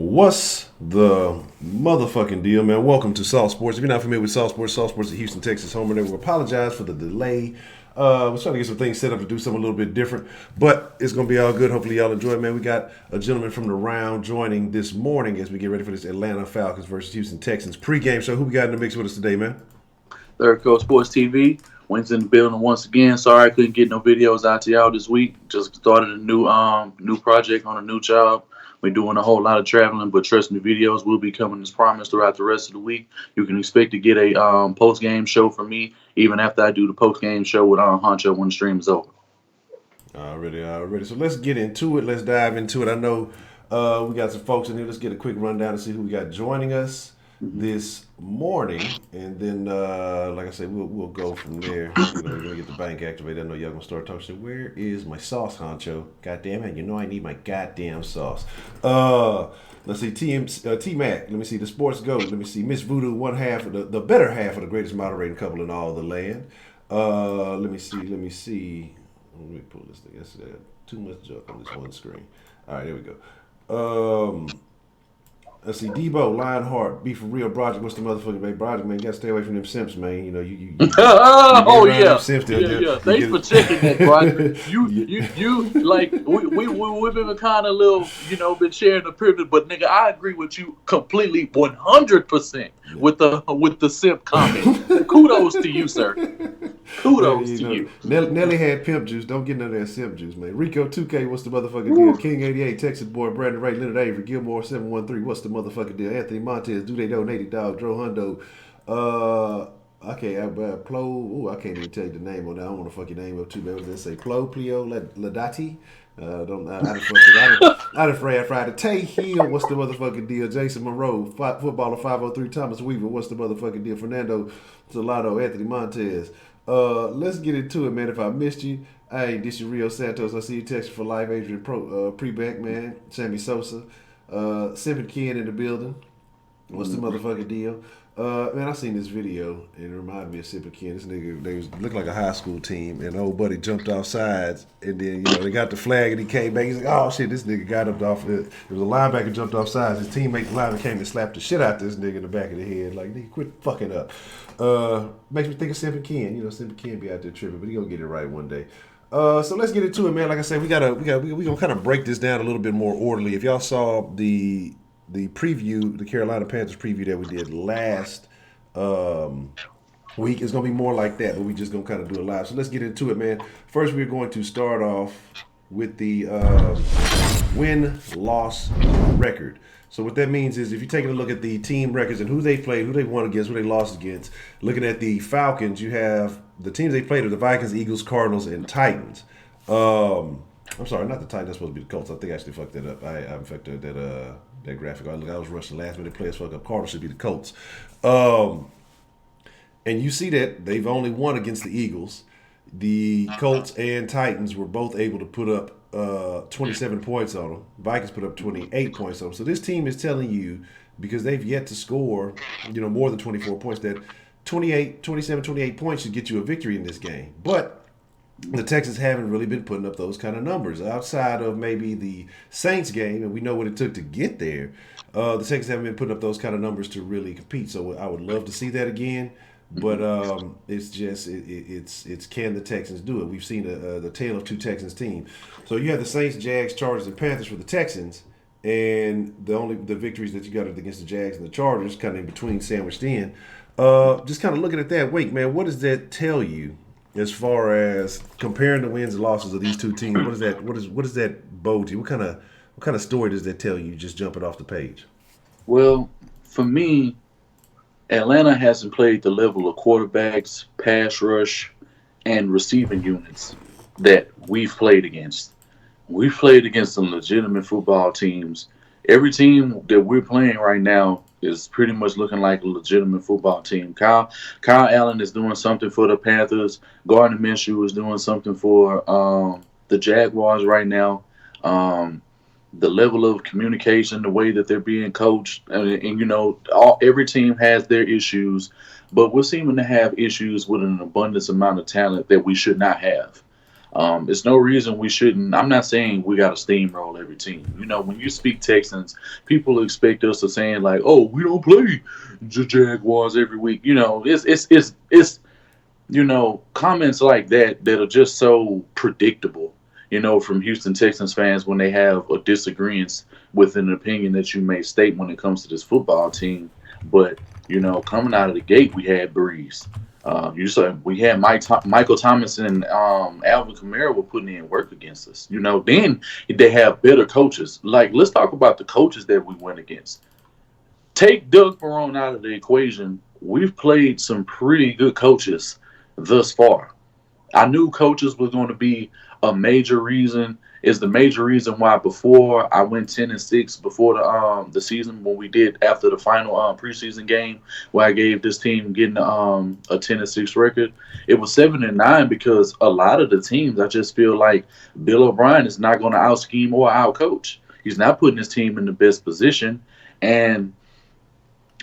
What's the motherfucking deal, man? Welcome to Salt Sports. If you're not familiar with Salt Sports at Houston, Texas, home, and we apologize for the delay. We're trying to get some things set up to do something a little bit different, but it's going to be all good. Hopefully, y'all enjoy it, man. We got a gentleman from the round joining this morning as we get ready for this Atlanta Falcons versus Houston Texans pregame. So, who we got in the mix with us today, man? Third Coast Sports TV. Went in the building once again. Sorry I couldn't get no videos out to y'all this week. Just started a new project on a new job. We're doing a whole lot of traveling, but trust me, videos will be coming as promised throughout the rest of the week. You can expect to get a post game show from me even after I do the post game show with Honcho when the stream is over. Already. So let's get into it. Let's dive into it. I know we got some folks in here. Let's get a quick rundown and see who we got joining us this morning, and then like I said, we'll go from there. We're gonna get the bank activated. I know y'all gonna start talking. So where is my sauce, Honcho? God damn it! You know I need my goddamn sauce. Let's see, T Mac. Let me see the sports goat. Let me see Miss Voodoo, one half of the better half of the greatest moderating couple in all the land. Let me see. Let me pull this thing. That's too much junk on this one screen. All right, there we go. Let's see, Debo, Lionheart, Be For Real, Broderick. What's the motherfucking man? Broderick, man, you gotta stay away from them simps, man. You know, you Oh yeah, simps, yeah. Thanks for checking that, Broderick. You like we've been kind of little, been sharing the privilege, but nigga, I agree with you completely, 100% with the simp comment. Kudos to you, sir. Kudos to you. Nelly had pimp juice. Don't get none of that simp juice, man. Rico 2K, what's the motherfucking deal? King 88, Texas boy, Brandon Wright, Leonard Avery, Gilmore 713, what's the motherfucking deal? Anthony Montez, do they donate dog? Dro Hundo. I can't even tell you the name on that. I don't want to fuck your name up too bad. Let's say Plio Ladati. I done fried the Tay Hill. What's the motherfucking deal? Jason Monroe, footballer 503. Thomas Weaver. What's the motherfucking deal? Fernando Solano, Anthony Montez. Let's get into it, man. If I missed you, hey, this is Rio Santos. I see you texting for life. Adrian Prebeck, man. Sammy Sosa. Simpin Ken in the building. What's the motherfucking deal? Man, I seen this video and it reminded me of Simpin Ken. This nigga, they looked like a high school team, and old buddy jumped off sides, and then they got the flag, and he came back. He's like, "Oh shit, this nigga got up off it." It was a linebacker jumped off sides. His teammate, the linebacker, came and slapped the shit out this nigga in the back of the head. Like, nigga, quit fucking up. Makes me think of Simpin Ken. Simpin Ken be out there tripping, but he gonna get it right one day. So let's get into it, man. Like I said, we gonna kind of break this down a little bit more orderly. If y'all saw the preview, the Carolina Panthers preview that we did last week, it's gonna be more like that, but we just gonna kind of do it live. So let's get into it, man. First, we're going to start off with the win-loss record. So what that means is if you're taking a look at the team records and who they played, who they won against, who they lost against, looking at the Falcons, you have the teams they played are the Vikings, Eagles, Cardinals, and Titans. I'm sorry, not the Titans. That's supposed to be the Colts. I think I actually fucked that up. I fucked that graphic. I was rushing last minute players fuck up. Cardinals should be the Colts. And you see that they've only won against the Eagles. The Colts and Titans were both able to put up 27 points on them. Vikings put up 28 points on them. So this team is telling you, because they've yet to score, more than 24 points, that 27, 28 points should get you a victory in this game. But the Texans haven't really been putting up those kind of numbers outside of maybe the Saints game, and we know what it took to get there. The Texans haven't been putting up those kind of numbers to really compete. So I would love to see that again. But it's just it's can the Texans do it? We've seen the tale of two Texans teams. So you have the Saints, Jags, Chargers, and Panthers for the Texans, and the victories that you got are against the Jags and the Chargers, kind of in between, sandwiched in. Just kind of looking at that, wait, man, what does that tell you as far as comparing the wins and losses of these two teams? What does that bode to you? What kind of story does that tell you? Just jumping off the page. Well, for me, Atlanta hasn't played the level of quarterbacks, pass rush, and receiving units that we've played against. We've played against some legitimate football teams. Every team that we're playing right now is pretty much looking like a legitimate football team. Kyle Allen is doing something for the Panthers. Gardner Minshew is doing something for the Jaguars right now. The level of communication, the way that they're being coached, and every team has their issues, but we're seeming to have issues with an abundance amount of talent that we should not have. It's no reason we shouldn't. I'm not saying we got to steamroll every team. When you speak Texans, people expect us to saying like, "Oh, we don't play the Jaguars every week." It's comments like that are just so predictable. From Houston Texans fans when they have a disagreement with an opinion that you may state when it comes to this football team. But coming out of the gate, we had Breeze. You said we had Michael Thomas and Alvin Kamara were putting in work against us. Then they have better coaches. Like, let's talk about the coaches that we went against. Take Doug Marrone out of the equation. We've played some pretty good coaches thus far. I knew coaches was going to be a major reason. Is the major reason why before I went 10-6 before the season when we did after the final preseason game where I gave this team getting a 10-6 record. It was 7-9 because a lot of the teams I just feel like Bill O'Brien is not going to out scheme or out coach. He's not putting his team in the best position. And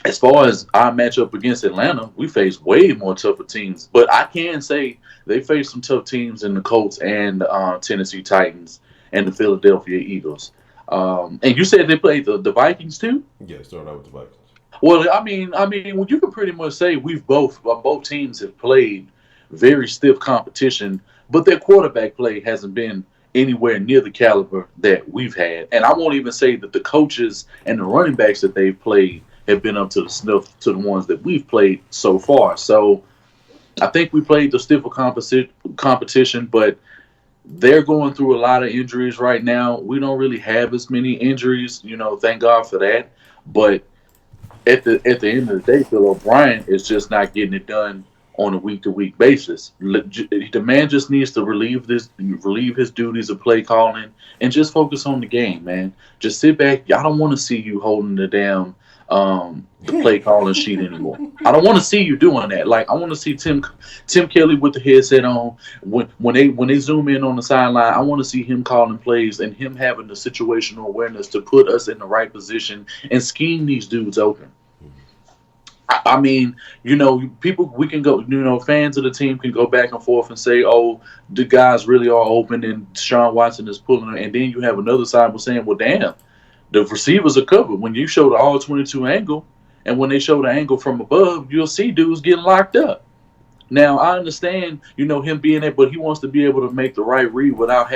as far as our matchup against Atlanta, we faced way more tougher teams. But I can say they faced some tough teams in the Colts and Tennessee Titans and the Philadelphia Eagles. And you said they played the Vikings too? Yeah, start out with the Vikings. Well, well, you can pretty much say both teams have played very stiff competition, but their quarterback play hasn't been anywhere near the caliber that we've had. And I won't even say that the coaches and the running backs that they've played have been up to the snuff to the ones that we've played so far. So I think we played the stiffer competition, but they're going through a lot of injuries right now. We don't really have as many injuries, thank God for that. But at the end of the day, Bill O'Brien is just not getting it done on a week-to-week basis. The man just needs to relieve his duties of play calling and just focus on the game, man. Just sit back. I don't want to see you holding the damn the play calling sheet anymore. I don't want to see you doing that. Like, I want to see Tim Kelly with the headset on when they zoom in on the sideline. I want to see him calling plays and him having the situational awareness to put us in the right position and scheme these dudes open. I mean, people, we can go, fans of the team can go back and forth and say, oh, the guys really are open and Sean Watson is pulling them. And then you have another side was saying, well, damn, the receivers are covered. When you show the all 22 angle and when they show the angle from above, you'll see dudes getting locked up. Now, I understand, him being there, but he wants to be able to make the right read without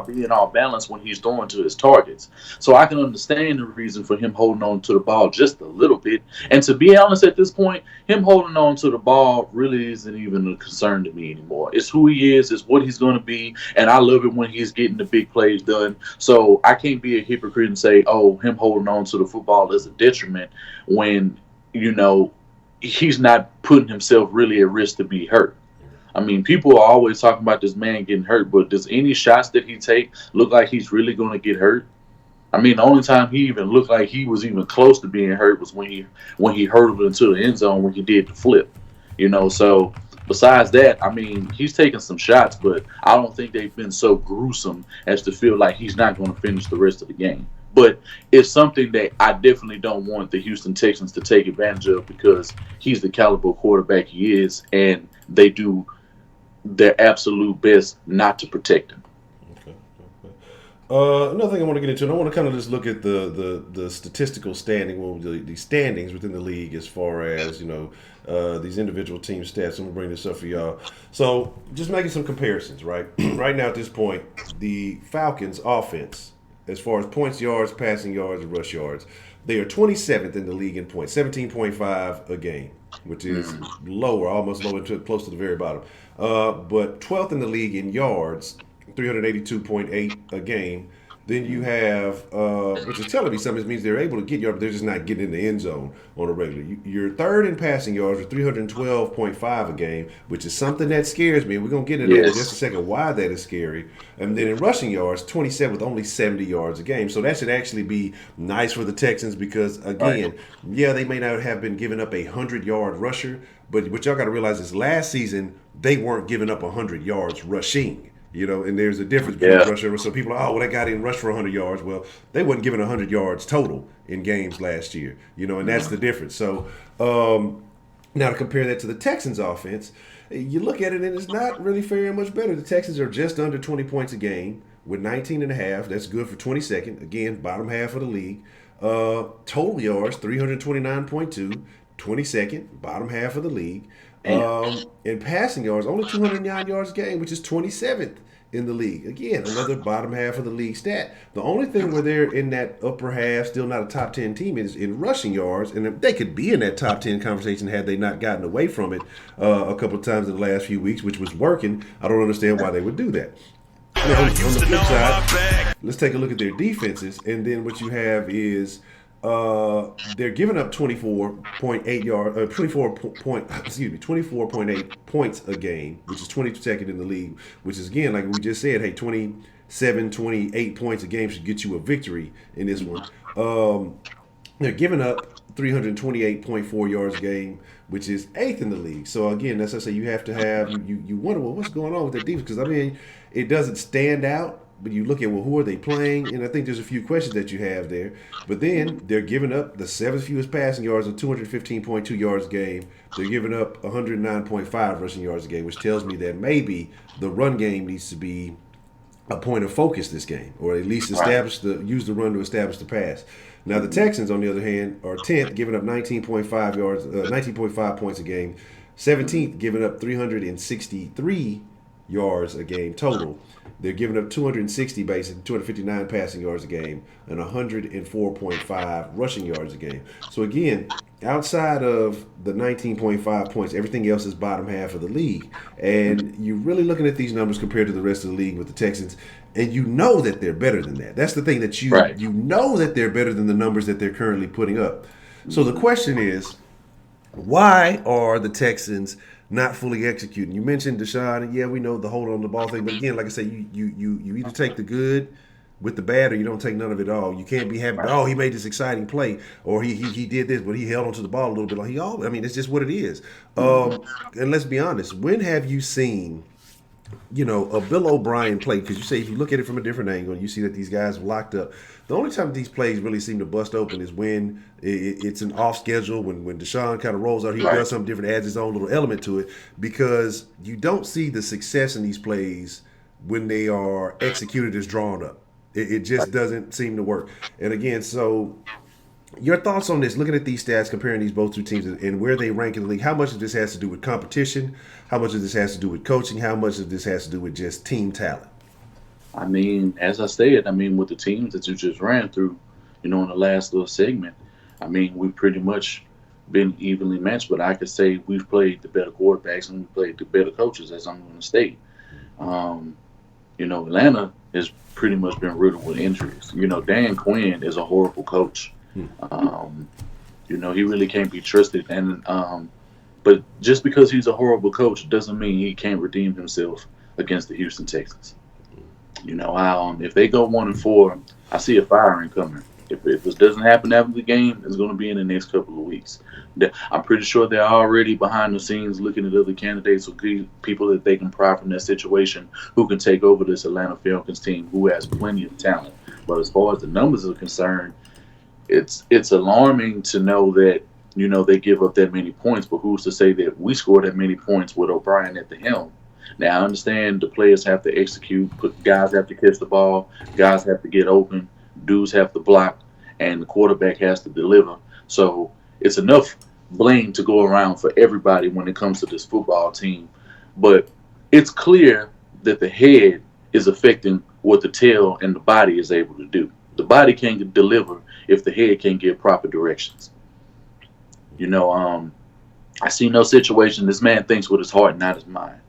being off balance when he's throwing to his targets. So I can understand the reason for him holding on to the ball just a little bit. And to be honest, at this point, him holding on to the ball really isn't even a concern to me anymore. It's who he is, it's what he's going to be, and I love it when he's getting the big plays done. So I can't be a hypocrite and say, oh, him holding on to the football is a detriment when, he's not putting himself really at risk to be hurt. I mean, people are always talking about this man getting hurt, but does any shots that he take look like he's really going to get hurt? I mean, the only time he even looked like he was even close to being hurt was when he hurdled into the end zone when he did the flip. So besides that, I mean, he's taken some shots, but I don't think they've been so gruesome as to feel like he's not going to finish the rest of the game. But it's something that I definitely don't want the Houston Texans to take advantage of because he's the caliber quarterback he is, and they do their absolute best not to protect him. Okay. Another thing I want to get into, and I want to kind of just look at the statistical standing, the standings within the league as far as, these individual team stats. I'm going to bring this up for y'all. So just making some comparisons, right? Right now at this point, the Falcons offense, as far as points, yards, passing yards, and rush yards, they are 27th in the league in points, 17.5 a game, which is lower, almost lower to close to the very bottom. But 12th in the league in yards, 382.8 a game. Then you have, which is telling me something. It means they're able to get yards, but they're just not getting in the end zone on a regular. You're third in passing yards with 312.5 a game, which is something that scares me. We're going to get into that in just a second, why that is scary. And then in rushing yards, 27th with only 70 yards a game. So that should actually be nice for the Texans because, again, yeah, they may not have been giving up a 100-yard rusher, but what y'all got to realize is last season they weren't giving up 100 yards rushing. And there's a difference between rusher. So people are, that guy didn't rush for 100 yards. Well, they wasn't giving 100 yards total in games last year, and that's the difference. So now to compare that to the Texans offense, You look at it and it's not really faring much better. The Texans are just under 20 points a game with 19 and a half. That's good for 22nd. Again, bottom half of the league. Total yards, 329.2. 22nd, bottom half of the league. And passing yards, only 209 yards a game, which is 27th in the league. Again, another bottom half of the league stat. The only thing where they're in that upper half, still not a top 10 team, is in rushing yards. And they could be in that top 10 conversation had they not gotten away from it a couple of times in the last few weeks, which was working. I don't understand why they would do that. Now, on the flip side, let's take a look at their defenses. And then what you have is they're giving up 24.8 points a game, which is 22nd in the league, which is, again, like we just said, hey, 27, 28 points a game should get you a victory in this one. They're giving up 328.4 yards a game, which is 8th in the league. So, again, that's what I say, you have to have, you wonder, well, what's going on with that defense? Because, I mean, it doesn't stand out. But you look at, well, who are they playing? And I think there's a few questions that you have there. But then they're giving up the 7th fewest passing yards of 215.2 yards a game. They're giving up 109.5 rushing yards a game, which tells me that maybe the run game needs to be a point of focus this game, or at least use the run to establish the pass. Now the Texans, on the other hand, are 10th, giving up 19.5 points a game. 17th, giving up 363 yards a game total. They're giving up 260 basic, 259 passing yards a game, and 104.5 rushing yards a game. So again, outside of the 19.5 points, everything else is bottom half of the league. And you're really looking at these numbers compared to the rest of the league with the Texans, and you know that they're better than that. That's the thing, that you know that they're better than the numbers that they're currently putting up. So the question is, why are the Texans not fully executing? You mentioned Deshaun, and yeah, we know the hold on the ball thing, but again, like I say, you either take the good with the bad, or you don't take none of it all. You can't be happy, oh, he made this exciting play, or he did this, but he held onto the ball a little bit. I mean, it's just what it is. And let's be honest, when have you seen, a Bill O'Brien play? Because you say, if you look at it from a different angle, you see that these guys are locked up. The only time these plays really seem to bust open is when it's an off schedule, when Deshaun kind of rolls out, he does something different, adds his own little element to it, because you don't see the success in these plays when they are executed as drawn up. It just doesn't seem to work. And again, so your thoughts on this, looking at these stats, comparing these both two teams and where they rank in the league, how much of this has to do with competition? How much of this has to do with coaching? How much of this has to do with just team talent? I mean, as I said, with the teams that you just ran through, in the last little segment, we've pretty much been evenly matched, but I could say we've played the better quarterbacks and we've played the better coaches, as I'm going to state. Atlanta has pretty much been riddled with injuries. Dan Quinn is a horrible coach. He really can't be trusted. And but just because he's a horrible coach doesn't mean he can't redeem himself against the Houston Texans. If they go 1-4, I see a firing coming. If this doesn't happen after the game, it's going to be in the next couple of weeks. I'm pretty sure they're already behind the scenes looking at other candidates or people that they can pry from that situation who can take over this Atlanta Falcons team, who has plenty of talent. But as far as the numbers are concerned, it's alarming to know that they give up that many points. But who's to say that we score that many points with O'Brien at the helm? Now, I understand the players have to execute, guys have to catch the ball, guys have to get open, dudes have to block, and the quarterback has to deliver. So it's enough blame to go around for everybody when it comes to this football team. But it's clear that the head is affecting what the tail and the body is able to do. The body can't deliver if the head can't give proper directions. I see no situation. This man thinks with his heart, not his mind.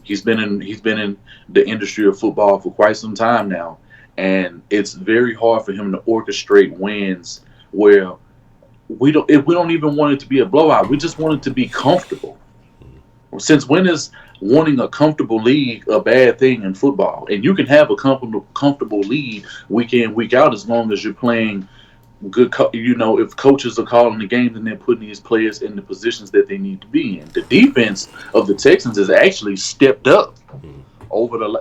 He's been in the industry of football for quite some time now, and it's very hard for him to orchestrate wins where we don't even want it to be a blowout. We just want it to be comfortable. Since when is wanting a comfortable lead a bad thing in football? And you can have a comfortable lead week in, week out, as long as you're playing good. If coaches are calling the games and they're putting these players in the positions that they need to be in. The defense of the Texans has actually stepped up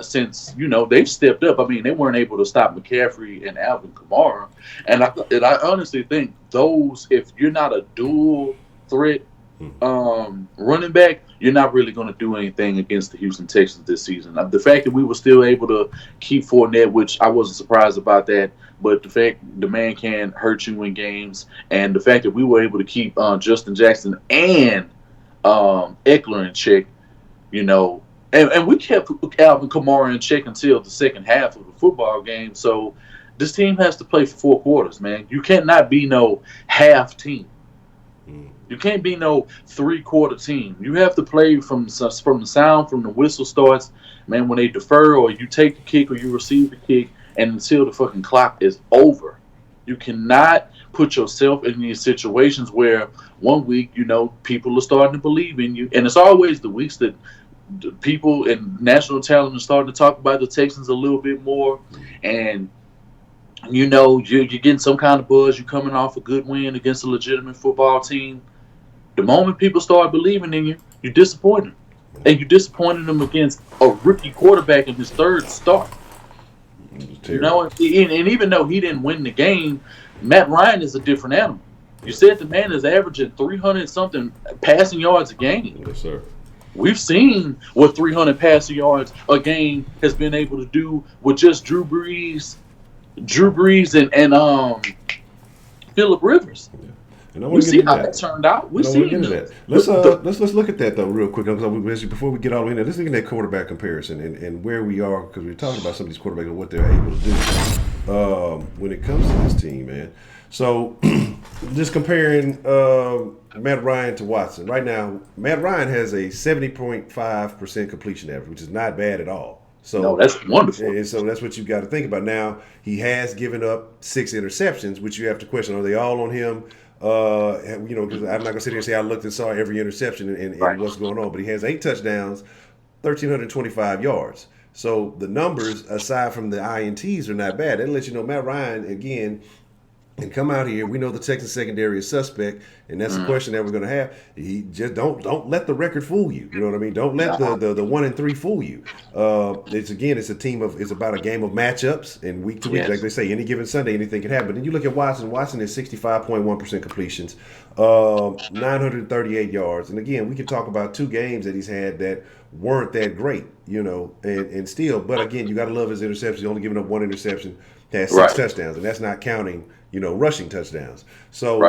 since they've stepped up. They weren't able to stop McCaffrey and Alvin Kamara, and I honestly think if you're not a dual threat running back, you're not really going to do anything against the Houston Texans this season. The fact that we were still able to keep Fournette, which I wasn't surprised about that, but the fact the man can hurt you in games, and the fact that we were able to keep Justin Jackson and Eckler in check, you know, and we kept Alvin Kamara in check until the second half of the football game. So this team has to play for 4 quarters, man. You cannot be no half team. You can't be no 3-quarter team. You have to play from the sound, from the whistle starts, man, when they defer or you take the kick or you receive the kick, and until the fucking clock is over. You cannot put yourself in these situations where one week, you know, people are starting to believe in you. And it's always the weeks that people in national talent are starting to talk about the Texans a little bit more. And you know, you're getting some kind of buzz. You're coming off a good win against a legitimate football team. The moment people start believing in you, you disappoint them. And you disappointed them against a rookie quarterback in his third start. You know, and even though he didn't win the game, Matt Ryan is a different animal. You said the man is averaging 300-something passing yards a game. Yes, sir. We've seen what 300 passing yards a game has been able to do with just Drew Brees and Phillip Rivers. Yeah. And we see how that turned out. We see that. Let's look at that though real quick. Before we get all in there, let's look at that quarterback comparison and where we are, because we're talking about some of these quarterbacks and what they're able to do when it comes to this team, man. So just comparing Matt Ryan to Watson. Right now, Matt Ryan has a 70.5% completion average, which is not bad at all. So no, that's wonderful. And so that's what you've got to think about. Now, he has given up 6 interceptions, which you have to question. Are they all on him? You know, because I'm not going to sit here and say I looked and saw every interception and what's going on. But he has 8 touchdowns, 1,325 yards. So the numbers, aside from the INTs, are not bad. That lets you know Matt Ryan, again, and come out here. We know the Texas secondary is suspect, and that's the question that we're going to have. He just don't let the record fool you. You know what I mean? Don't let the 1-3 fool you. It's about a game of matchups, and week to week, like they say, any given Sunday, anything can happen. But then you look at Watson. Watson is 65.1% completions, 938 yards, and again, we can talk about 2 games that he's had that weren't that great, you know, and still. But again, you got to love his interceptions. He's only giving up 1 interception, has 6 touchdowns, and that's not counting, you know, rushing touchdowns. So,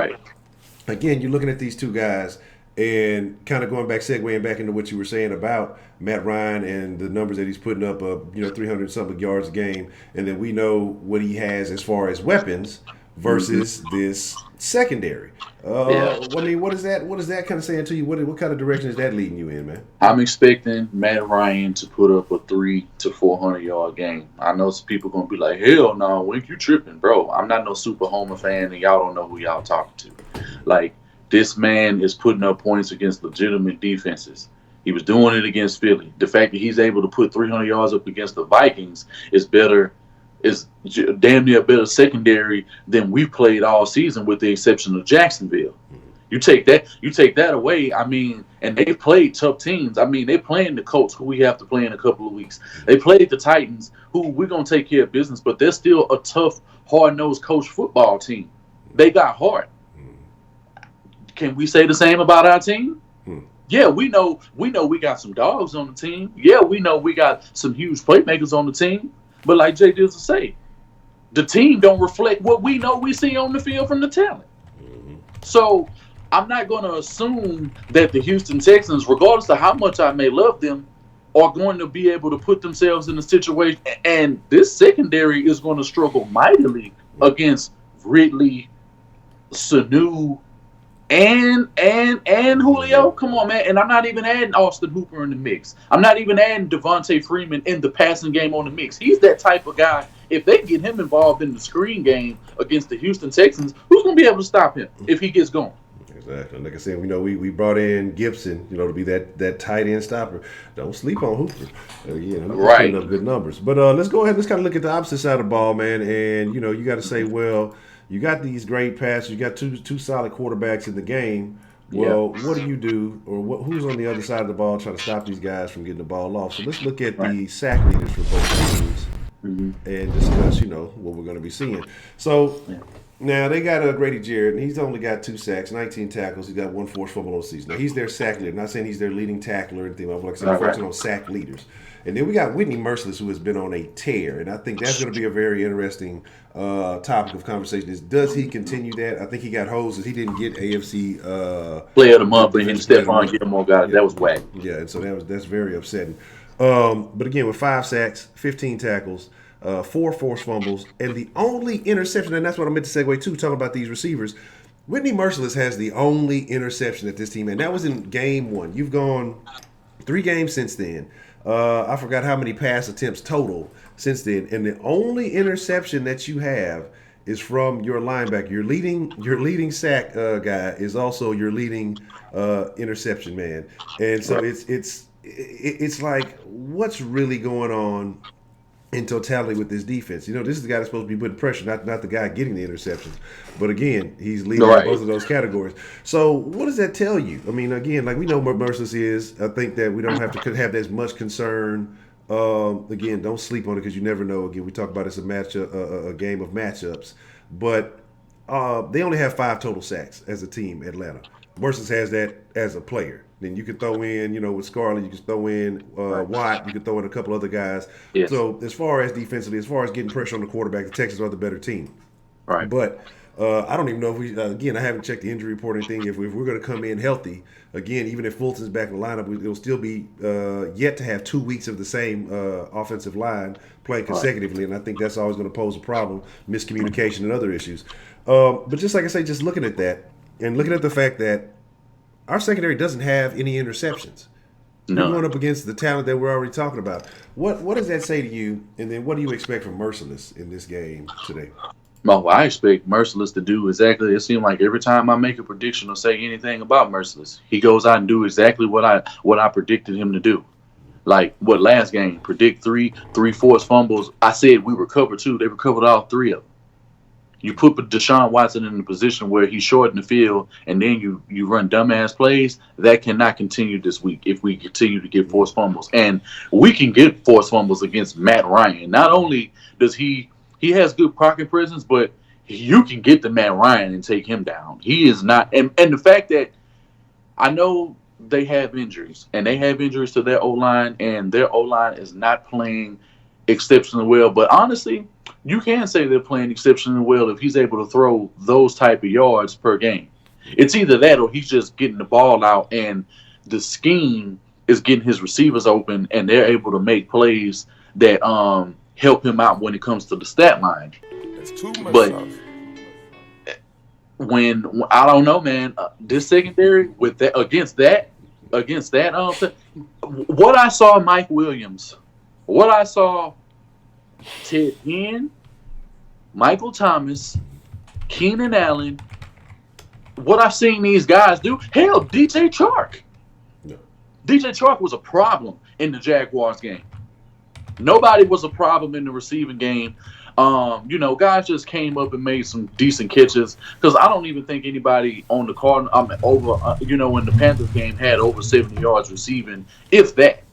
again, you're looking at these 2 guys and kind of segueing back into what you were saying about Matt Ryan and the numbers that he's putting up, 300-something yards a game. And then we know what he has as far as weapons versus this secondary. I mean, what is that kind of saying to you? What kind of direction is that leading you in, man? I'm expecting Matt Ryan to put up a 300 to 400 yard game. I know some people gonna be like, hell no, Wink, you tripping, bro. I'm not no super homer fan, and y'all don't know who y'all talking to. Like, this man is putting up points against legitimate defenses. He was doing it against Philly. The fact that he's able to put 300 yards up against the Vikings is damn near a better secondary than we played all season, with the exception of Jacksonville. You take that away, I mean, and they played tough teams. I mean, they're playing the Colts, who we have to play in a couple of weeks. They played the Titans, who we're going to take care of business, but they're still a tough, hard-nosed coach football team. They got heart. Can we say the same about our team? Yeah, we know we got some dogs on the team. Yeah, we know we got some huge playmakers on the team. But like Jay Dills will say, the team don't reflect what we know we see on the field from the talent. So I'm not going to assume that the Houston Texans, regardless of how much I may love them, are going to be able to put themselves in a situation. And this secondary is going to struggle mightily against Ridley, Sanu, and Julio. Come on, man. And I'm not even adding Austin Hooper in the mix. I'm not even adding Devontae Freeman in the passing game on the mix. He's that type of guy. If they get him involved in the screen game against the Houston Texans, who's going to be able to stop him if he gets going? Exactly. Like I said, we brought in Gibson, to be that tight end stopper. Don't sleep on Hooper. Putting up good numbers. But let's go ahead. Let's kind of look at the opposite side of the ball, man. And you got to say, well, you got these great passes. You got two solid quarterbacks in the game. Well, what do you do, or who's on the other side of the ball trying to stop these guys from getting the ball off? So let's look at the sack leaders for both teams and discuss, what we're going to be seeing. So Now they got Grady Jarrett, and he's only got 2 sacks, 19 tackles. He's got 1 forced fumble on the season. Now he's their sack leader. Not saying he's their leading tackler or anything. Like I said, we're focusing on sack leaders. And then we got Whitney Merciless, who has been on a tear, and I think that's going to be a very interesting topic of conversation. Is does he continue that? I think he got hosed. He didn't get AFC Player of the month, and Stephon Gilmore got it. Yeah. That was whack. Yeah, and so that's very upsetting. But again, with 5 sacks, 15 tackles. 4 forced fumbles, and the only interception, and that's what I meant to segue to, talking about these receivers. Whitney Merciless has the only interception at this team, and that was in game 1. You've gone 3 games since then. I forgot how many pass attempts total since then, and the only interception that you have is from your linebacker. Your leading sack guy is also your leading interception man, and so it's like, what's really going on in totality with this defense? This is the guy that's supposed to be putting pressure, not the guy getting the interceptions. But again, he's leading in both of those categories. So what does that tell you? I mean, again, like we know what Merciless is. I think that we don't have to have as much concern. Again, don't sleep on it because you never know. Again, we talk about it's a game of matchups. But they only have 5 total sacks as a team, Atlanta. Merciless has that as a player. Then you could throw in, with Scarlett, you could throw in Watt, you could throw in a couple other guys. Yes. So as far as defensively, as far as getting pressure on the quarterback, the Texans are the better team. Right. But I don't even know if we, again, I haven't checked the injury report or anything. If we're going to come in healthy, again, even if Fulton's back in the lineup, it'll still be yet to have 2 weeks of the same offensive line playing consecutively. And I think that's always going to pose a problem, miscommunication and other issues. But just like I say, just looking at that and looking at the fact that our secondary doesn't have any interceptions. No. We're going up against the talent that we're already talking about. What does that say to you? And then what do you expect from Merciless in this game today? Well, I expect Merciless to do exactly. It seems like every time I make a prediction or say anything about Merciless, he goes out and do exactly what I predicted him to do. Like what last game? Predict three forced fumbles. I said we recovered 2. They recovered all 3 of them. You put Deshaun Watson in a position where he's short in the field, and then you run dumbass plays. That cannot continue this week if we continue to get forced fumbles. And we can get forced fumbles against Matt Ryan. Not only does he has good pocket presence, but you can get to Matt Ryan and take him down. He is not, and the fact that I know they have injuries, and they have injuries to their O-line, and their O-line is not playing exceptionally well. But honestly, you can say they're playing exceptionally well if he's able to throw those type of yards per game. It's either that or he's just getting the ball out and the scheme is getting his receivers open and they're able to make plays that help him out when it comes to the stat line. That's too much. But when I don't know, man, this secondary with that against that, what I saw Mike Williams, what I saw Ted Ginn, Michael Thomas, Keenan Allen, what I've seen these guys do. Hell, DJ Chark. No. DJ Chark was a problem in the Jaguars game. Nobody was a problem in the receiving game. Guys just came up and made some decent catches because I don't even think anybody on the Cardinals, in the Panthers game had over 70 yards receiving, if that.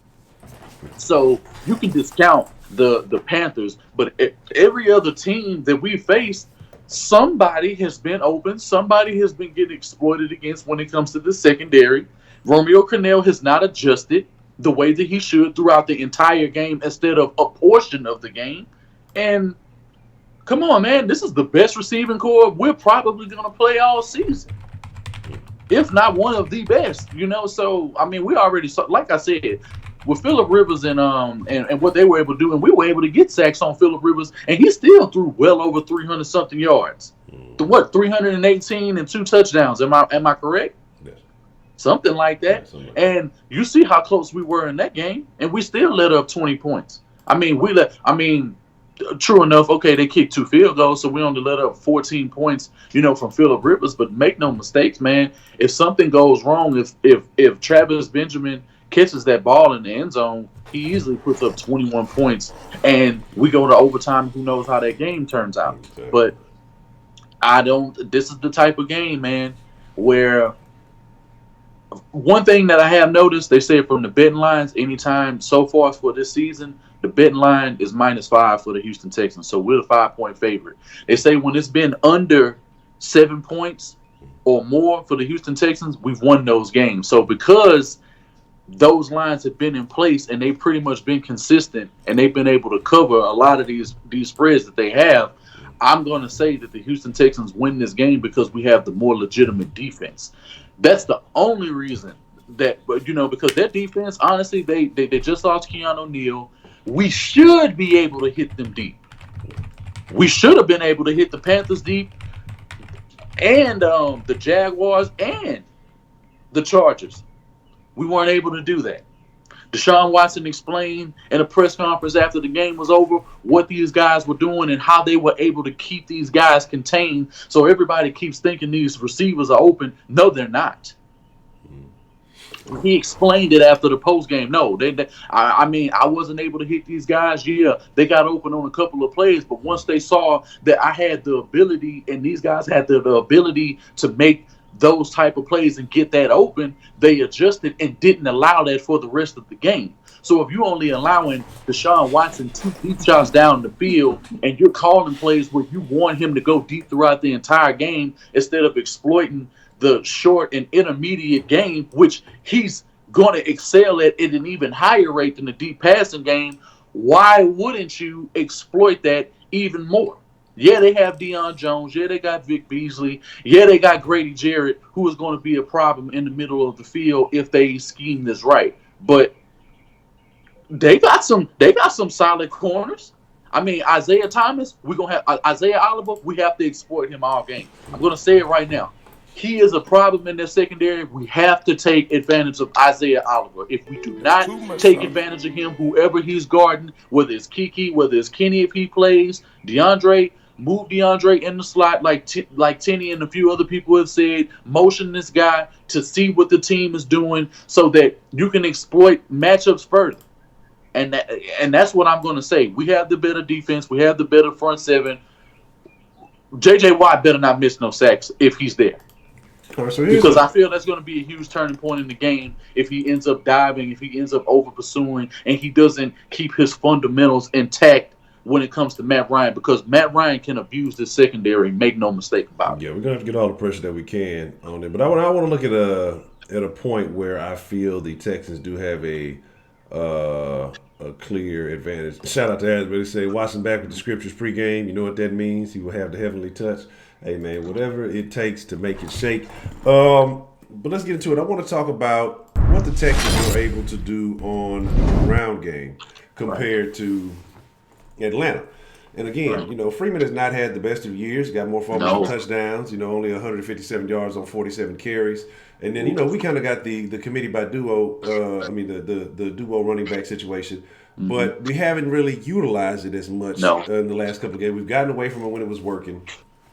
So you can discount the Panthers, but every other team that we faced, somebody has been open, somebody has been getting exploited against when it comes to the secondary. Romeo Crennel has not adjusted the way that he should throughout the entire game instead of a portion of the game. And come on, man, this is the best receiving core we're probably going to play all season, if not one of the best. So I mean, we already saw, like I said, with Phillip Rivers and what they were able to do, and we were able to get sacks on Phillip Rivers, and he still threw well over 300-something yards. 318 and 2 touchdowns. Am I correct? Yes. Something like that. And you see how close we were in that game, and we still let up 20 points. True enough, okay, they kicked 2 field goals, so we only let up 14 points, from Phillip Rivers. But make no mistakes, man. If something goes wrong, if Travis Benjamin catches that ball in the end zone, he easily puts up 21 points, and we go to overtime. Who knows how that game turns out? Exactly. But this is the type of game, man, where one thing that I have noticed, they say from the betting lines anytime so far for this season, The betting line is -5 for the Houston Texans, so we're the 5-point favorite. They say when it's been under 7 points or more for the Houston Texans, we've won those games. So because those lines have been in place and they've pretty much been consistent and they've been able to cover a lot of these spreads that they have, I'm going to say that the Houston Texans win this game because we have the more legitimate defense. That's the only reason that, because their defense, honestly, they just lost Keanu O'Neal. We should be able to hit them deep. We should have been able to hit the Panthers deep and the Jaguars and the Chargers. We weren't able to do that. Deshaun Watson explained in a press conference after the game was over what these guys were doing and how they were able to keep these guys contained. So everybody keeps thinking these receivers are open. No, they're not. He explained it after the post game. No, I wasn't able to hit these guys. Yeah, they got open on a couple of plays, but once they saw that I had the ability and these guys had the ability to make those type of plays and get that open, they adjusted and didn't allow that for the rest of the game. So if you're only allowing Deshaun Watson 2 deep shots down the field and you're calling plays where you want him to go deep throughout the entire game instead of exploiting the short and intermediate game, which he's going to excel at an even higher rate than the deep passing game, why wouldn't you exploit that even more? Yeah, they have Deion Jones. Yeah, they got Vic Beasley. Yeah, they got Grady Jarrett, who is going to be a problem in the middle of the field if they scheme this right. But they got some solid corners. I mean, Isaiah Thomas, we're going to have Isaiah Oliver, we have to exploit him all game. I'm going to say it right now. He is a problem in their secondary. We have to take advantage of Isaiah Oliver. If we do not take advantage of him, whoever he's guarding, whether it's Kiki, whether it's Kenny if he plays, move DeAndre in the slot like Tenny and a few other people have said, motion this guy to see what the team is doing so that you can exploit matchups further. And that's what I'm going to say. We have the better defense. We have the better front seven. J.J. Watt better not miss no sacks if he's there. Because I feel that's going to be a huge turning point in the game if he ends up diving, if he ends up over pursuing, and he doesn't keep his fundamentals intact when it comes to Matt Ryan, because Matt Ryan can abuse this secondary, make no mistake about it. Yeah, we're going to have to get all the pressure that we can on it. But I want to look at a point where I feel the Texans do have a clear advantage. Shout out to everybody say, watching back with the scriptures pregame. You know what that means? He will have the heavenly touch. Hey, man, whatever it takes to make it shake. But let's get into it. I want to talk about what the Texans were able to do on the ground game compared to Atlanta. And again, Freeman has not had the best of years. Got more fumbles and touchdowns. Only 157 yards on 47 carries. And then, we kind of got the committee by duo. The duo running back situation. Mm-hmm. But we haven't really utilized it as much in the last couple of games. We've gotten away from it when it was working,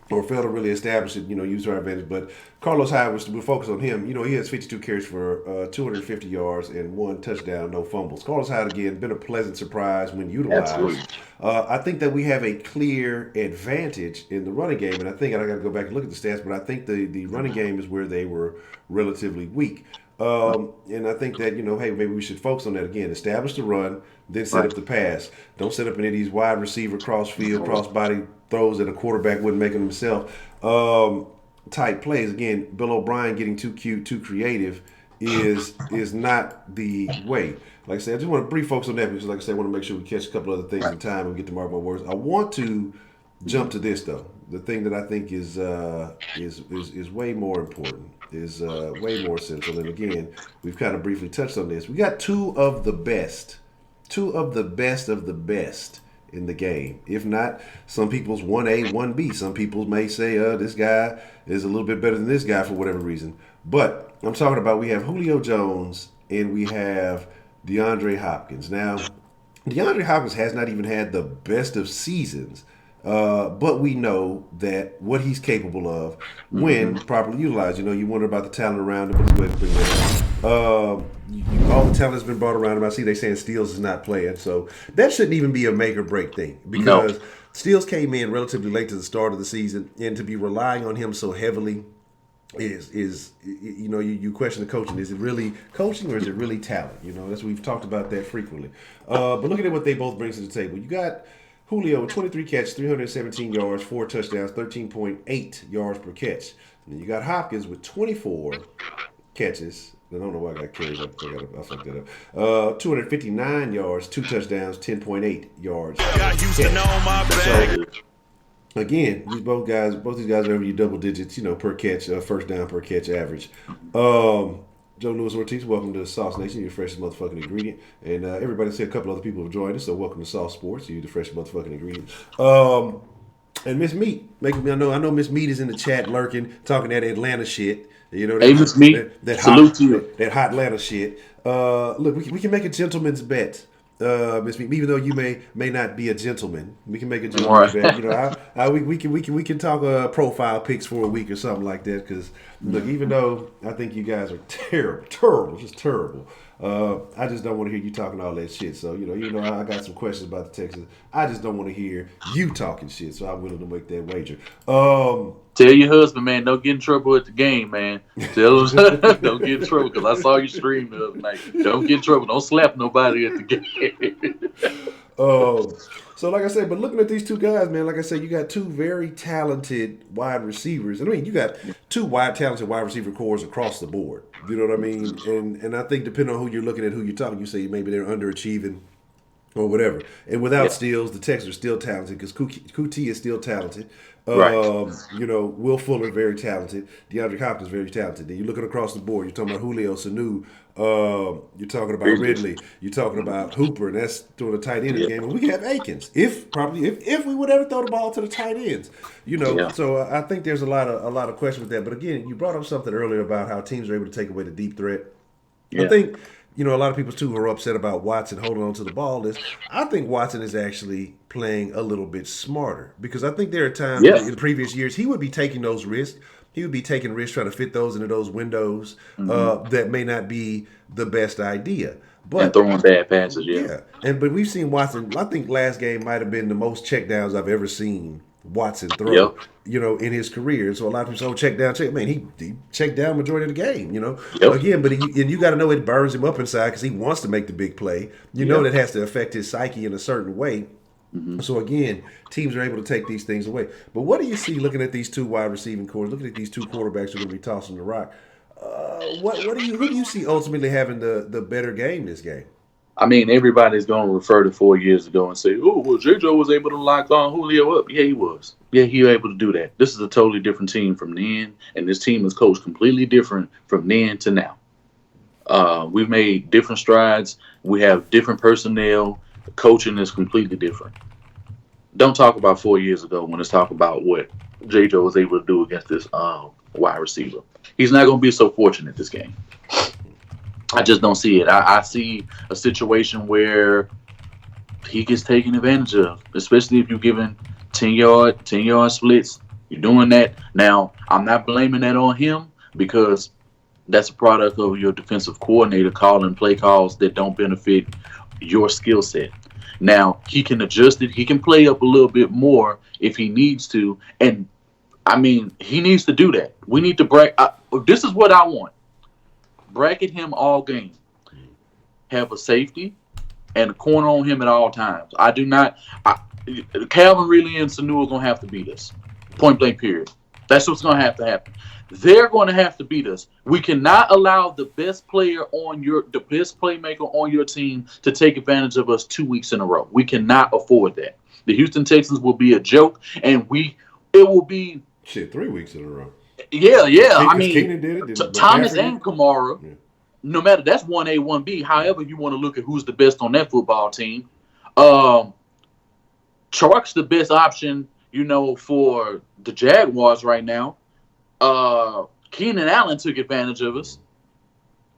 or failed to really establish it, use our advantage. But Carlos Hyde, we'll focus on him. He has 52 carries for 250 yards and 1 touchdown, no fumbles. Carlos Hyde, again, been a pleasant surprise when utilized. I think that we have a clear advantage in the running game, and I got to go back and look at the stats, but I think the running game is where they were relatively weak. And I think that, hey, maybe we should focus on that again. Establish the run, then set up the pass. Don't set up any of these wide receiver, cross-field, cross-body throws that a quarterback wouldn't make them himself. Type plays. Again, Bill O'Brien getting too cute, too creative is not the way. Like I said, I just want to brief folks on that because, like I said, I want to make sure we catch a couple other things in time and get to mark my words. I want to jump to this, though. The thing that I think is way more important, is way more essential. And again, we've kind of briefly touched on this. We got two of the best of the best in the game. If not, some people's 1A, 1B. Some people may say, this guy is a little bit better than this guy for whatever reason. But I'm talking about we have Julio Jones and we have DeAndre Hopkins. Now, DeAndre Hopkins has not even had the best of seasons. But we know that what he's capable of when properly utilized. You wonder about the talent around him, but let's go ahead and bring that up. All the talent has been brought around him. I see they saying Steels is not playing, so that shouldn't even be a make or break thing because Steels came in relatively late to the start of the season, and to be relying on him so heavily is you question the coaching. Is it really coaching or is it really talent? That's we've talked about that frequently. But looking at what they both bring to the table, you got Julio with 23 catches, 317 yards, 4 touchdowns, 13.8 yards per catch. And then you got Hopkins with 24 catches. I don't know why I got carries up. I fucked that up. 259 yards, 2 touchdowns, 10.8 yards. Got Houston on my back. Again, both these guys are over your double digits, per catch, first down per catch average. Joe Louis Ortiz, welcome to Sauce Nation, your freshest motherfucking ingredient. And everybody said a couple other people have joined us, so welcome to Sauce Sports, you the freshest motherfucking ingredient. And Miss Meat, I know Miss Meat is in the chat lurking, talking that Atlanta shit. Hey, Miss Meat, salute to you. That hot Atlanta shit. Look, we can make a gentleman's bet. Miss Meat, even though you may not be a gentleman, we can make a gentleman's bet. We can talk profile pics for a week or something like that. Because look, even though I think you guys are terrible, just terrible. I just don't want to hear you talking all that shit. So I got some questions about the Texans. I just don't want to hear you talking shit. So I'm willing to make that wager. Tell your husband, man, don't get in trouble at the game, man. Tell him, don't get in trouble, because I saw you stream the other night. Don't get in trouble. Don't slap nobody at the game. So like I said, but looking at these two guys, man, like I said, you got two very talented wide receivers. I mean, you got two talented wide receiver cores across the board. You know what I mean? And I think depending on who you're looking at, who you're talking, you say maybe they're underachieving or whatever. And without Steals, the Texans are still talented because Kuti is still talented. Right. Will Fuller, very talented. DeAndre Hopkins, very talented. Then you're looking across the board. You're talking about Julio, Sanu. You're talking about Ridley. You're talking about Hooper, and that's throwing a tight end in the game. And we can have Akins if we would ever throw the ball to the tight ends. So I think there's a lot of questions with that. But again, you brought up something earlier about how teams are able to take away the deep threat. Yeah. I think a lot of people too who are upset about Watson holding on to the ball I think Watson is actually playing a little bit smarter because I think there are times in previous years he would be taking those risks. He would be taking risks trying to fit those into those windows that may not be the best idea. But and throwing bad passes, but we've seen Watson. I think last game might have been the most checkdowns I've ever seen Watson throw. In his career. So a lot of people say, check. Man, he checked down majority of the game. Again, but you got to know it burns him up inside because he wants to make the big play. That has to affect his psyche in a certain way. Mm-hmm. So again, teams are able to take these things away. But what do you see looking at these two wide receiving cores, looking at these two quarterbacks who are going to be tossing the rock? Who do you see ultimately having the better game this game? I mean, everybody's going to refer to 4 years ago and say, oh, well, JoJo was able to lock on Julio up. Yeah, he was. Yeah, he was able to do that. This is a totally different team from then, and this team is coached completely different from then to now. We've made different strides. We have different personnel. The coaching is completely different. Don't talk about 4 years ago when it's talk about what JoJo was able to do against this wide receiver. He's not going to be so fortunate this game. I just don't see it. I see a situation where he gets taken advantage of, especially if you're giving 10-yard splits. You're doing that. Now, I'm not blaming that on him because that's a product of your defensive coordinator calling play calls that don't benefit your skill set. Now, he can adjust it. He can play up a little bit more if he needs to. And, I mean, he needs to do that. We need to this is what I want. Bracket him all game. Have a safety and a corner on him at all times. Calvin Ridley and Sanu are going to have to beat us. Point blank period. That's what's going to happen. They're going to have to beat us. We cannot allow the best playmaker on your team to take advantage of us 2 weeks in a row. We cannot afford that. The Houston Texans will be a joke, and it will be 3 weeks in a row. Yeah. I mean, did it. Thomas and Kamara, no matter, that's 1A, 1B. However you want to look at who's the best on that football team. Chark's the best option, for the Jaguars right now. Keenan Allen took advantage of us.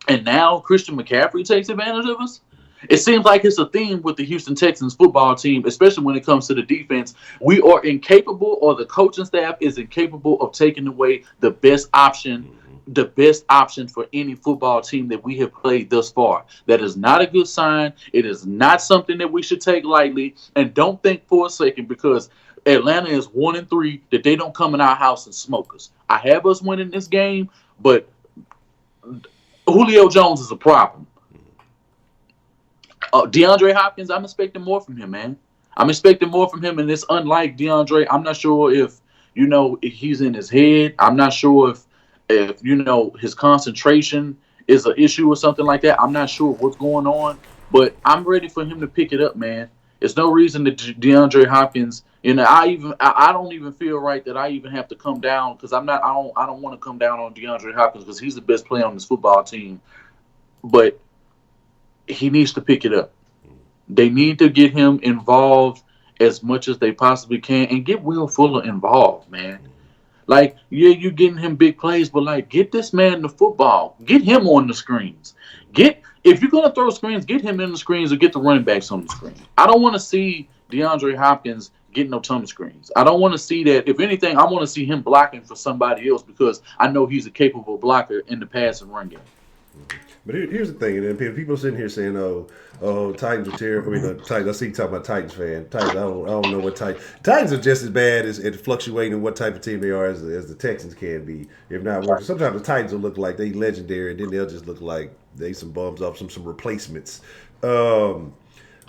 And now Christian McCaffrey takes advantage of us. It seems like it's a theme with the Houston Texans football team, especially when it comes to the defense. We are incapable, or the coaching staff is incapable of taking away the best option for any football team that we have played thus far. That is not a good sign. It is not something that we should take lightly. And don't think for a second, because Atlanta is 1-3 that they don't come in our house and smoke us. I have us winning this game, but Julio Jones is a problem. DeAndre Hopkins, I'm expecting more from him, man. I'm expecting more from him, and it's unlike DeAndre. I'm not sure if if he's in his head. I'm not sure if his concentration is an issue or something like that. I'm not sure what's going on, but I'm ready for him to pick it up, man. There's no reason that DeAndre Hopkins. I don't even feel right that I even have to come down because I'm not. I don't want to come down on DeAndre Hopkins because he's the best player on this football team, but he needs to pick it up. They need to get him involved as much as they possibly can and get Will Fuller involved, man. Like, yeah, you're getting him big plays, but like, get this man the football. Get him on the screens. If you're gonna throw screens, get him in the screens or get the running backs on the screen. I don't want to see DeAndre Hopkins getting no ton of screens. I don't want to see that. If anything, I want to see him blocking for somebody else because I know he's a capable blocker in the pass and run game. But here's the thing, and then people sitting here saying, "Oh, Titans are terrible." I mean, Titans. I see you talking about Titans fan. Titans. I don't know what Titans are just as bad as at fluctuating what type of team they are as the Texans can be, if not worse. Sometimes the Titans will look like they legendary, and then they'll just look like they some bums off some replacements. But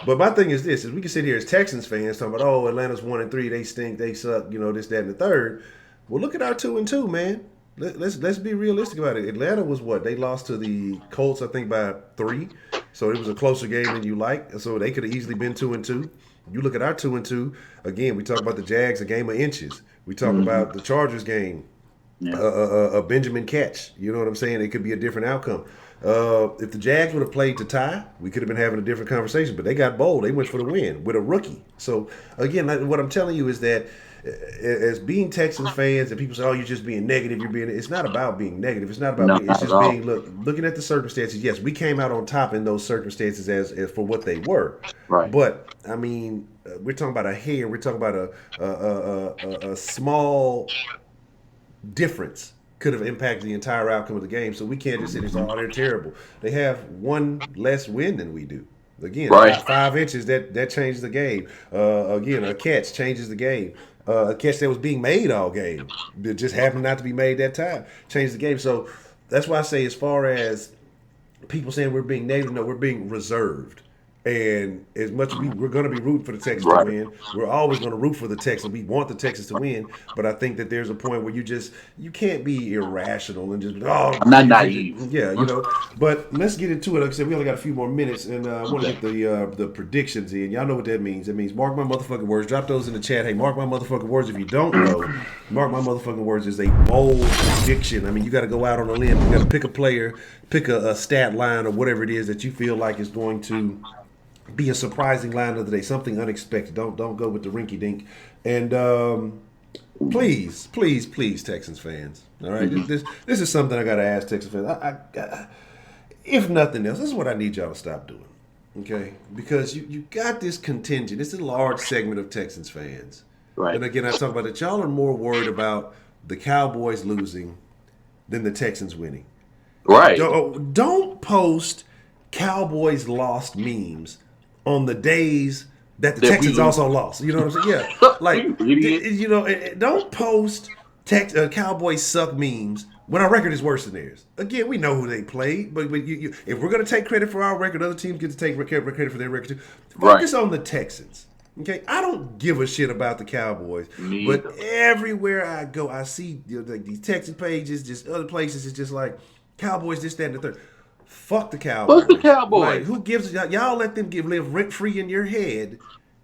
my thing is this: is we can sit here as Texans fans talking about, "Oh, Atlanta's 1-3, they stink, they suck," this, that, and the third. Well, look at our 2-2, man. Let's be realistic about it. Atlanta was what? They lost to the Colts, I think, by 3. So it was a closer game than you like. So they could have easily been 2-2. You look at our 2-2. Again, we talk about the Jags, a game of inches. We talk about the Chargers game, a Benjamin catch. You know what I'm saying? It could be a different outcome. If the Jags would have played to tie, we could have been having a different conversation. But they got bold. They went for the win with a rookie. So, again, what I'm telling you is that as being Texans fans, and people say, "Oh, you're just being negative," it's not about being negative. It's not about it's just being looking at the circumstances. Yes, we came out on top in those circumstances as for what they were. Right. But I mean, we're talking about a hair. We're talking about a small difference could have impacted the entire outcome of the game. So we can't just say, "Oh, they're terrible." They have one less win than we do. Again, 5 inches that changes the game. Again, a catch changes the game. A catch that was being made all game that just happened not to be made that time changed the game. So that's why I say, as far as people saying we're being negative, no, we're being reserved. And as much as we're going to be rooting for the Texans to win, we're always going to root for the Texans. We want the Texans to win, but I think that there's a point where you can't be irrational and just I'm not naive. Yeah, But let's get into it. Like I said, we only got a few more minutes, and I want to get the predictions in. Y'all know what that means. It means mark my motherfucking words. Drop those in the chat. Hey, mark my motherfucking words. If you don't know, mark my motherfucking words is a bold prediction. I mean, you got to go out on a limb. You got to pick a player, pick a stat line or whatever it is that you feel like is going to be a surprising line of the day, something unexpected. Don't go with the rinky dink. And please, Texans fans. All right, this is something I got to ask Texans fans. I if nothing else, this is what I need y'all to stop doing. Okay, because you got this contingent. It's a large segment of Texans fans. Right. And again, I talk about it. Y'all are more worried about the Cowboys losing than the Texans winning. Right. Don't post Cowboys lost memes on the days that the Texans also lost. You know what I'm saying? Yeah. Like, don't post Cowboys suck memes when our record is worse than theirs. Again, we know who they played, but if we're going to take credit for our record, other teams get to take credit for their record too. Focus on the Texans. Okay? I don't give a shit about the Cowboys, but everywhere I go, I see like these Texan pages, just other places, it's just like Cowboys, this, that, and the third. Fuck the Cowboys. Fuck the Cowboys. Like, who gives y'all let them live rent free in your head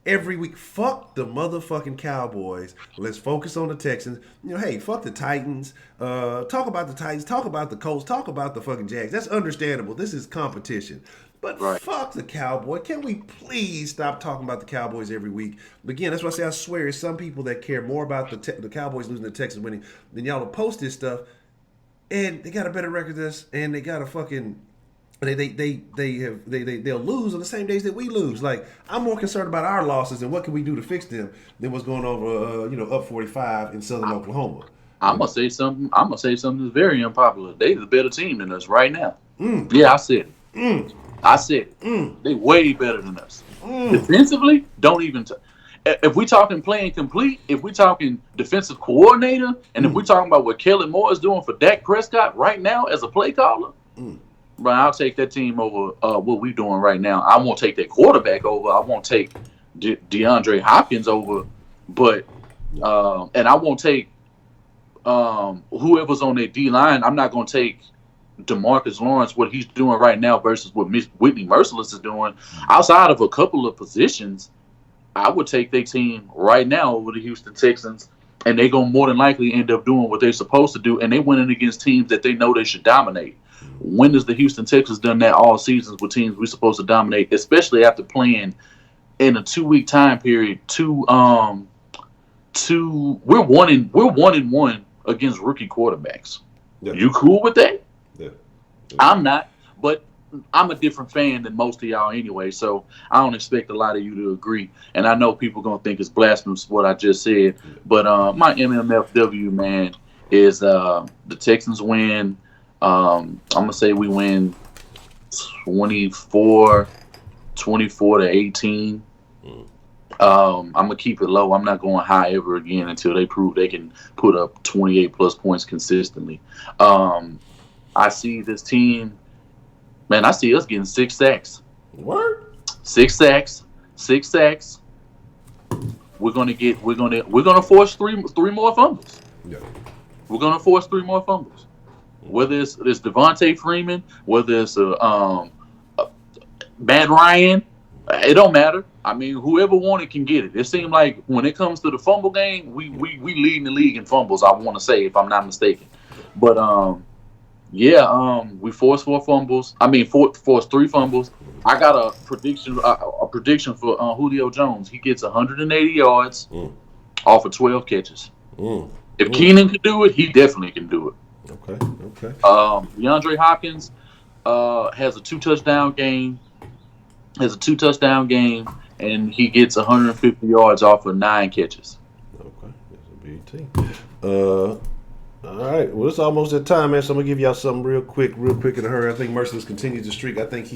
every week. Fuck the motherfucking Cowboys. Let's focus on the Texans. Hey, fuck the Titans. Talk about the Titans. Talk about the Colts. Talk about the fucking Jags. That's understandable. This is competition. But fuck the Cowboys. Can we please stop talking about the Cowboys every week? But again, that's why I say I swear it's some people that care more about the Cowboys losing the Texans winning than y'all will post this stuff. And they got a better record than us, and they got a fucking they'll lose on the same days that we lose. Like, I'm more concerned about our losses and what can we do to fix them than what's going on up 45 in Southern Oklahoma. I'm gonna say something that's very unpopular. They the better team than us right now. Yeah, I said it. I said it. They way better than us. Defensively, don't even. if we talking playing complete, if we talking defensive coordinator, and if we talking about what Kellen Moore is doing for Dak Prescott right now as a play caller, bro, I'll take that team over what we doing right now. I won't take that quarterback over. I won't take DeAndre Hopkins over, but and I won't take whoever's on their D line. I'm not going to take DeMarcus Lawrence, what he's doing right now versus what Whitney Merciless is doing. Outside of a couple of positions, I would take their team right now over the Houston Texans, and they're going to more than likely end up doing what they're supposed to do, and they winning against teams that they know they should dominate. When has the Houston Texans done that all seasons with teams we're supposed to dominate, especially after playing in a 2-week time period? We're 1-1 against rookie quarterbacks. Yeah. You cool with that? Yeah. I'm not, but I'm a different fan than most of y'all anyway, so I don't expect a lot of you to agree. And I know people gonna think it's blasphemous what I just said, but my MMFW, man, is the Texans win. I'm gonna say we win 24-18. I'm gonna keep it low. I'm not going high ever again until they prove they can put up 28 plus points consistently. I see this team, man. I see us getting 6 sacks. What? 6 sacks. 6 sacks. We're gonna force three more fumbles. Yeah. We're gonna force 3 more fumbles. Whether it's Devontae Freeman, whether it's Matt Ryan, it don't matter. I mean, whoever wanted can get it. It seemed like when it comes to the fumble game, we lead the league in fumbles. I want to say, if I'm not mistaken, but we forced 4 fumbles. I mean, forced 3 fumbles. I got a prediction for Julio Jones. He gets 180 yards off of 12 catches. If Keenan can do it, he definitely can do it. Okay. DeAndre Hopkins has a 2-touchdown game. And he gets 150 yards off of 9 catches. Okay, that's a big team. All right, well, it's almost that time, man. So I'm gonna give y'all something real quick in a hurry. I think Merciless continues the streak. I think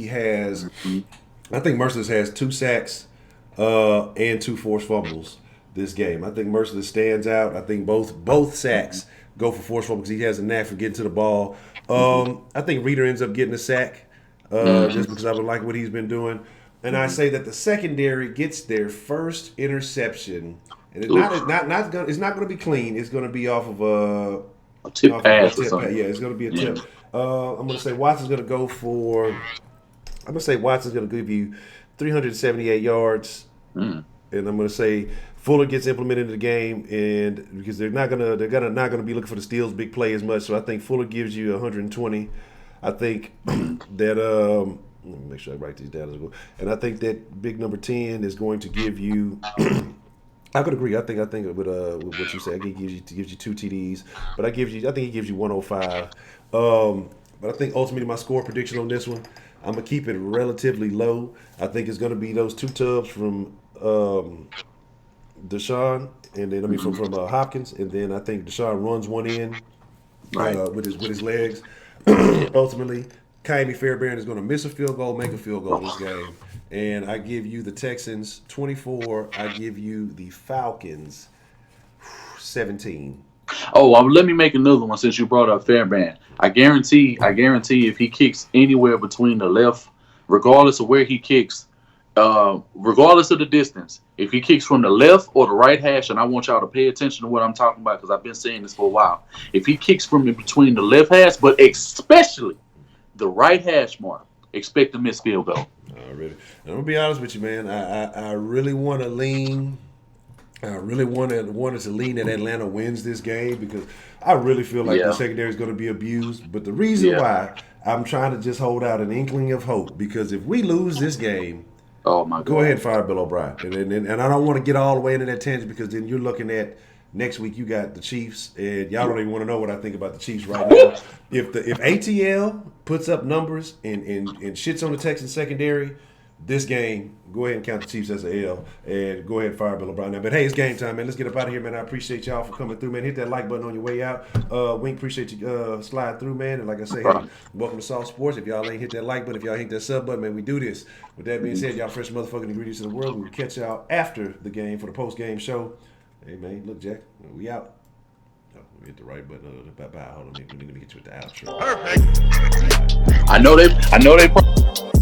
Merciless has 2 sacks and 2 forced fumbles this game. I think Merciless stands out. I think both sacks go for forced fumbles because he has a knack for getting to the ball. I think Reader ends up getting a sack just because I would like what he's been doing. And I say that the secondary gets their first interception, and it's not going to be clean. It's going to be off of a tip pass. Yeah, it's going to be a tip. I'm going to say Watson's going to go for. I'm going to say Watson's going to give you 378 yards, and I'm going to say Fuller gets implemented in the game, and because they're not going to be looking for the steals, big play as much. So I think Fuller gives you 120. I think that. Let me make sure I write these down as well. And I think that big number 10 is going to give you. I could agree. I think with what you said, I think he gives you 2 TDs, but I think he gives you 105. But I think ultimately my score prediction on this one, I'm gonna keep it relatively low. I think it's gonna be those 2 tubs from Deshaun, and then from Hopkins, and then I think Deshaun runs one in with his legs. Ultimately, Kemah Fairbairn is going to miss a field goal, make a field goal this game. And I give you the Texans 24. I give you the Falcons 17. Oh, let me make another one since you brought up Fairbairn. I guarantee if he kicks anywhere between the left, regardless of where he kicks, regardless of the distance, if he kicks from the left or the right hash, and I want y'all to pay attention to what I'm talking about because I've been saying this for a while. If he kicks from in between the left hash, but especially the right hash mark, expect to miss field goal. Already. I'm gonna be honest with you, man. I really want to lean. I really wanted to lean that Atlanta wins this game because I really feel like the secondary is going to be abused. But the reason why I'm trying to just hold out an inkling of hope because if we lose this game, oh my God, go ahead and fire Bill O'Brien. And I don't want to get all the way into that tangent because then you're looking at. Next week you got the Chiefs, and y'all don't even want to know what I think about the Chiefs right now. If ATL puts up numbers and shits on the Texans secondary, this game, go ahead and count the Chiefs as an L, and go ahead and fire Bill O'Brien now. But hey, it's game time, man. Let's get up out of here, man. I appreciate y'all for coming through, man. Hit that like button on your way out. Wink, appreciate you slide through, man. And like I say, hey, welcome to Sauce Sports. If y'all ain't hit that like button, if y'all hit that sub button, man, we do this. With that being said, y'all fresh motherfucking ingredients in the world. We will catch y'all after the game for the post-game show. Hey, man, look, Jack, we out. Oh, we hit the right button. Bye-bye. Hold on, let me get you with the outro. Perfect. I know they.